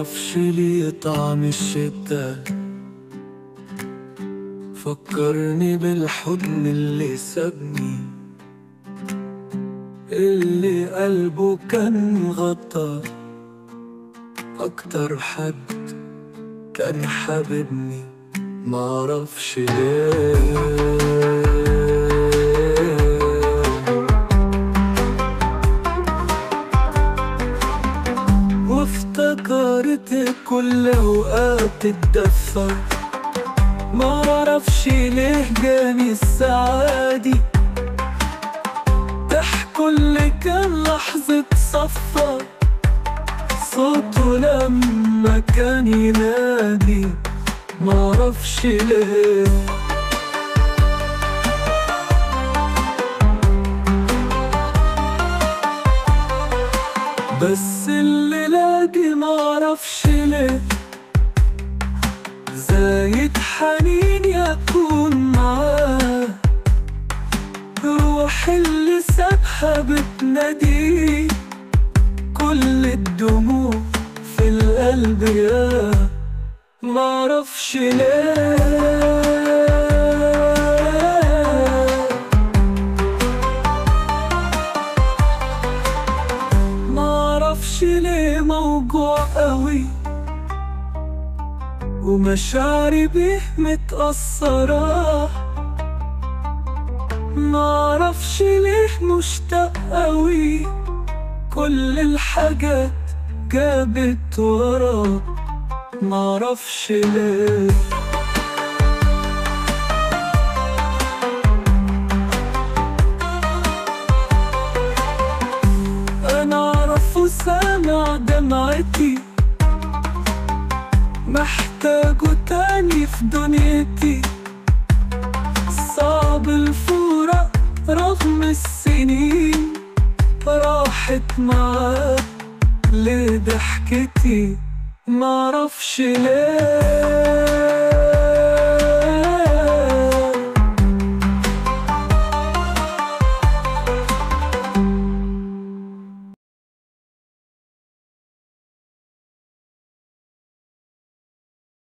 معرفش ليه طعم الشتا فكرني بالحضن اللي سابني، اللي قلبه كان غطى أكتر حد كان حاببني. معرفش ليه وافتكرت كل أوقات تتدفى. معرفش ليه جاني السعادة ضحكه اللي كان لحظة صفى، صوته لما كان ينادي. معرفش ليه بس الليلة دي معرفش ليه زايد حنيني أكون معاه. روح اللي سابها بتنادي، كل الدموع في القلب يا معرفش ليه. معرفش ليه موجوع قوي ومشاعري بيه متأثرة. معرفش ليه مشتاق قوي، كل الحاجات جابت ورا. معرفش ليه أنا أعرفه سامع دمعتي، محتاجه تاني في دنيتي. صعب الفراق رغم السنين راحت معاه لضحكتي. معرفش ليه